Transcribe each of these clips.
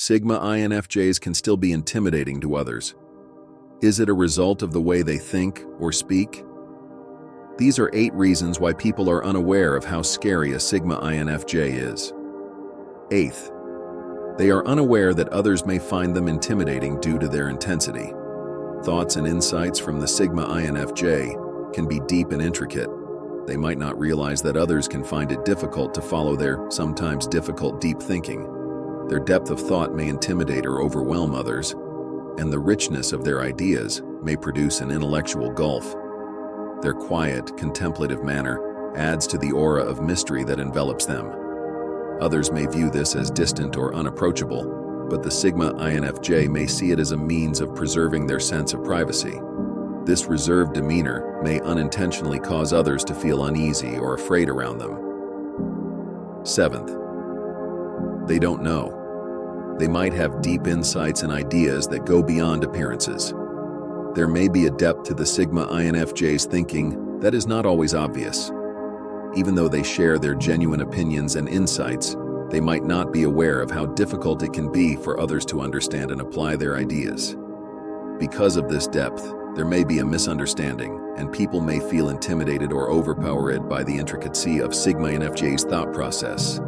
Sigma INFJs can still be intimidating to others. Is it a result of the way they think or speak? These are 8 reasons why people are unaware of how scary a Sigma INFJ is. 8th, they are unaware that others may find them intimidating due to their intensity. Thoughts and insights from the Sigma INFJ can be deep and intricate. They might not realize that others can find it difficult to follow their sometimes difficult deep thinking. Their depth of thought may intimidate or overwhelm others, and the richness of their ideas may produce an intellectual gulf. Their quiet, contemplative manner adds to the aura of mystery that envelops them. Others may view this as distant or unapproachable, but the Sigma INFJ may see it as a means of preserving their sense of privacy. This reserved demeanor may unintentionally cause others to feel uneasy or afraid around them. 7th, they don't know. They might have deep insights and ideas that go beyond appearances. There may be a depth to the Sigma INFJ's thinking that is not always obvious. Even though they share their genuine opinions and insights, they might not be aware of how difficult it can be for others to understand and apply their ideas. Because of this depth, there may be a misunderstanding, and people may feel intimidated or overpowered by the intricacy of Sigma INFJ's thought process.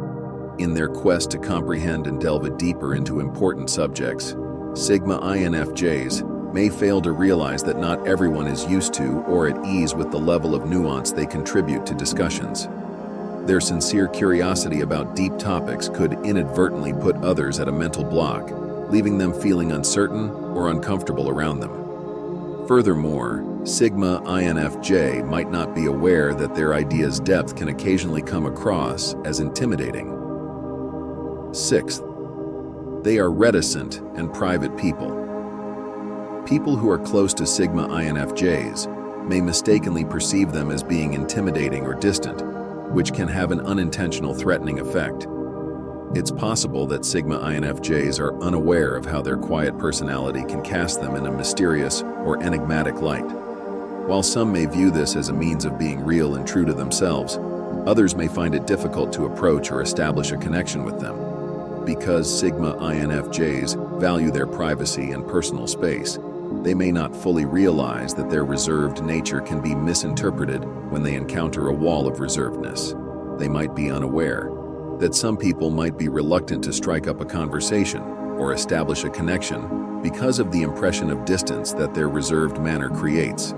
In their quest to comprehend and delve deeper into important subjects, Sigma INFJs may fail to realize that not everyone is used to or at ease with the level of nuance they contribute to discussions. Their sincere curiosity about deep topics could inadvertently put others at a mental block, leaving them feeling uncertain or uncomfortable around them. Furthermore, Sigma INFJ might not be aware that their ideas' depth can occasionally come across as intimidating. 6th, they are reticent and private people. People who are close to Sigma INFJs may mistakenly perceive them as being intimidating or distant, which can have an unintentional threatening effect. It's possible that Sigma INFJs are unaware of how their quiet personality can cast them in a mysterious or enigmatic light. While some may view this as a means of being real and true to themselves, others may find it difficult to approach or establish a connection with them. Because Sigma INFJs value their privacy and personal space, they may not fully realize that their reserved nature can be misinterpreted when they encounter a wall of reservedness. They might be unaware that some people might be reluctant to strike up a conversation or establish a connection because of the impression of distance that their reserved manner creates.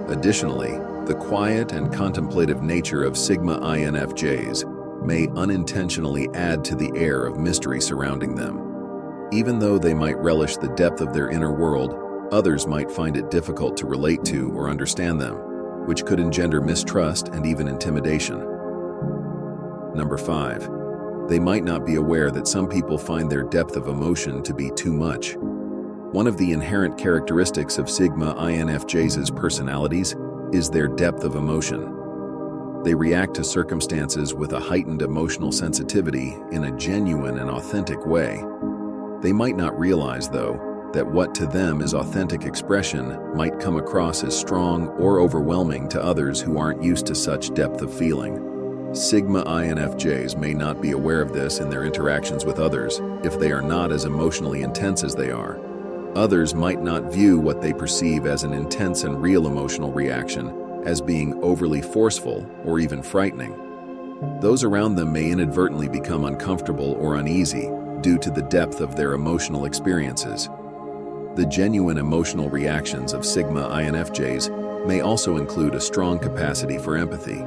Additionally, the quiet and contemplative nature of Sigma INFJs may unintentionally add to the air of mystery surrounding them. Even though they might relish the depth of their inner world, others might find it difficult to relate to or understand them, which could engender mistrust and even intimidation. Number 5, they might not be aware that some people find their depth of emotion to be too much. One of the inherent characteristics of Sigma INFJs' personalities is their depth of emotion. They react to circumstances with a heightened emotional sensitivity in a genuine and authentic way. They might not realize, though, that what to them is authentic expression might come across as strong or overwhelming to others who aren't used to such depth of feeling. Sigma INFJs may not be aware of this in their interactions with others if they are not as emotionally intense as they are. Others might not view what they perceive as an intense and real emotional reaction as being overly forceful or even frightening. Those around them may inadvertently become uncomfortable or uneasy due to the depth of their emotional experiences. The genuine emotional reactions of Sigma INFJs may also include a strong capacity for empathy.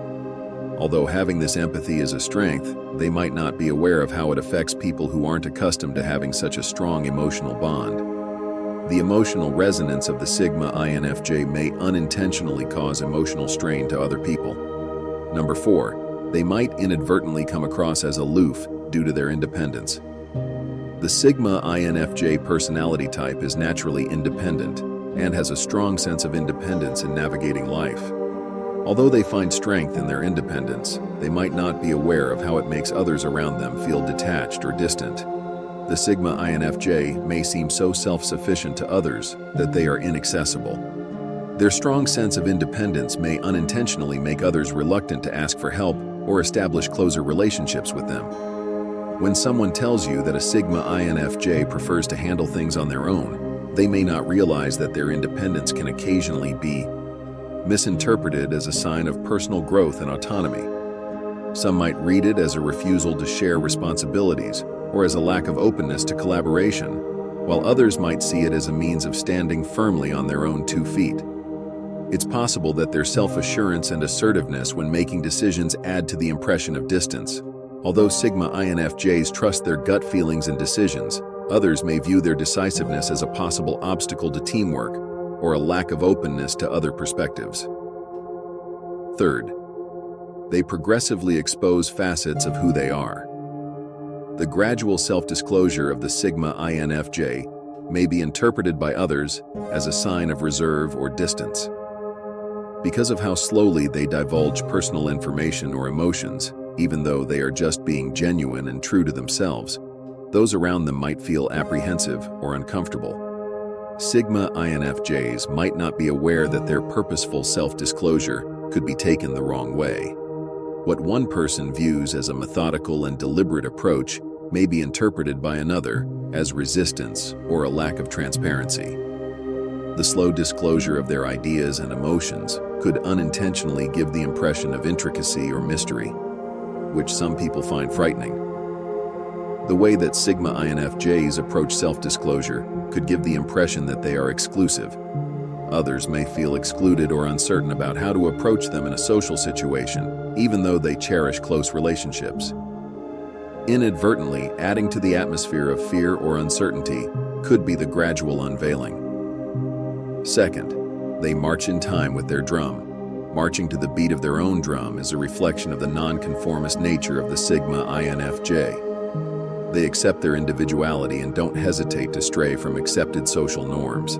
Although having this empathy is a strength, they might not be aware of how it affects people who aren't accustomed to having such a strong emotional bond. The emotional resonance of the Sigma INFJ may unintentionally cause emotional strain to other people. Number 4, they might inadvertently come across as aloof due to their independence. The Sigma INFJ personality type is naturally independent and has a strong sense of independence in navigating life. Although they find strength in their independence, they might not be aware of how it makes others around them feel detached or distant. The Sigma INFJ may seem so self-sufficient to others that they are inaccessible. Their strong sense of independence may unintentionally make others reluctant to ask for help or establish closer relationships with them. When someone tells you that a Sigma INFJ prefers to handle things on their own, they may not realize that their independence can occasionally be misinterpreted as a sign of personal growth and autonomy. Some might read it as a refusal to share responsibilities or as a lack of openness to collaboration, while others might see it as a means of standing firmly on their own 2 feet. It's possible that their self-assurance and assertiveness when making decisions add to the impression of distance. Although Sigma INFJs trust their gut feelings and decisions, others may view their decisiveness as a possible obstacle to teamwork or a lack of openness to other perspectives. Third, they progressively expose facets of who they are. The gradual self-disclosure of the Sigma INFJ may be interpreted by others as a sign of reserve or distance. Because of how slowly they divulge personal information or emotions, even though they are just being genuine and true to themselves, those around them might feel apprehensive or uncomfortable. Sigma INFJs might not be aware that their purposeful self-disclosure could be taken the wrong way. What one person views as a methodical and deliberate approach may be interpreted by another as resistance or a lack of transparency. The slow disclosure of their ideas and emotions could unintentionally give the impression of intricacy or mystery, which some people find frightening. The way that Sigma INFJs approach self-disclosure could give the impression that they are exclusive. Others may feel excluded or uncertain about how to approach them in a social situation, even though they cherish close relationships. Inadvertently adding to the atmosphere of fear or uncertainty could be the gradual unveiling. Second, they march in time with their drum. Marching to the beat of their own drum is a reflection of the nonconformist nature of the Sigma INFJ. They accept their individuality and don't hesitate to stray from accepted social norms.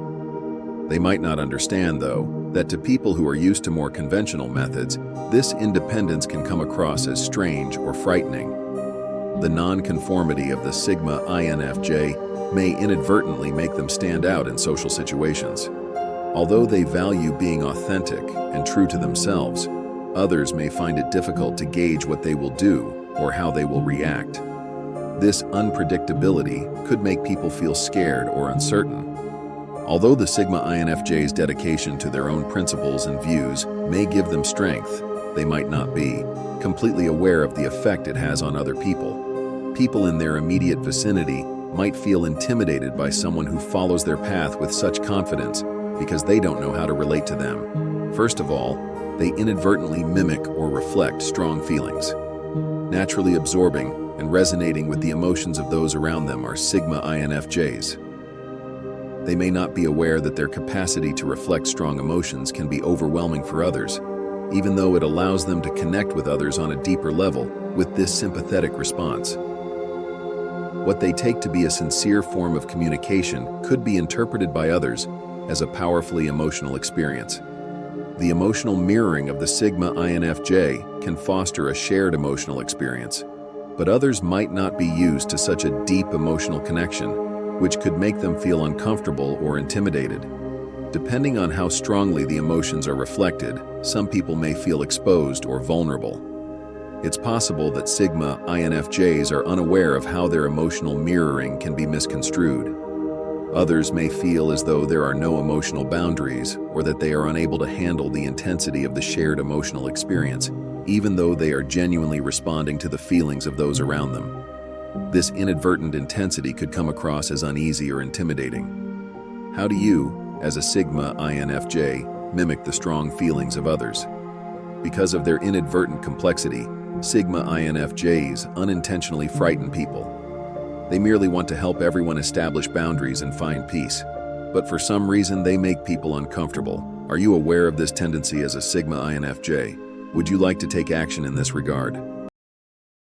They might not understand, though, that to people who are used to more conventional methods, this independence can come across as strange or frightening. The nonconformity of the Sigma INFJ may inadvertently make them stand out in social situations. Although they value being authentic and true to themselves, others may find it difficult to gauge what they will do or how they will react. This unpredictability could make people feel scared or uncertain. Although the Sigma INFJ's dedication to their own principles and views may give them strength, they might not be completely aware of the effect it has on other people. People in their immediate vicinity might feel intimidated by someone who follows their path with such confidence because they don't know how to relate to them. First of all, they inadvertently mimic or reflect strong feelings. Naturally absorbing and resonating with the emotions of those around them are Sigma INFJs. They may not be aware that their capacity to reflect strong emotions can be overwhelming for others, even though it allows them to connect with others on a deeper level with this sympathetic response. What they take to be a sincere form of communication could be interpreted by others as a powerfully emotional experience. The emotional mirroring of the Sigma INFJ can foster a shared emotional experience, but others might not be used to such a deep emotional connection, which could make them feel uncomfortable or intimidated. Depending on how strongly the emotions are reflected, some people may feel exposed or vulnerable. It's possible that Sigma INFJs are unaware of how their emotional mirroring can be misconstrued. Others may feel as though there are no emotional boundaries or that they are unable to handle the intensity of the shared emotional experience, even though they are genuinely responding to the feelings of those around them. This inadvertent intensity could come across as uneasy or intimidating. How do you, as a Sigma INFJ, mimic the strong feelings of others? Because of their inadvertent complexity, Sigma INFJs unintentionally frighten people. They merely want to help everyone establish boundaries and find peace. But for some reason, they make people uncomfortable. Are you aware of this tendency as a Sigma INFJ? Would you like to take action in this regard?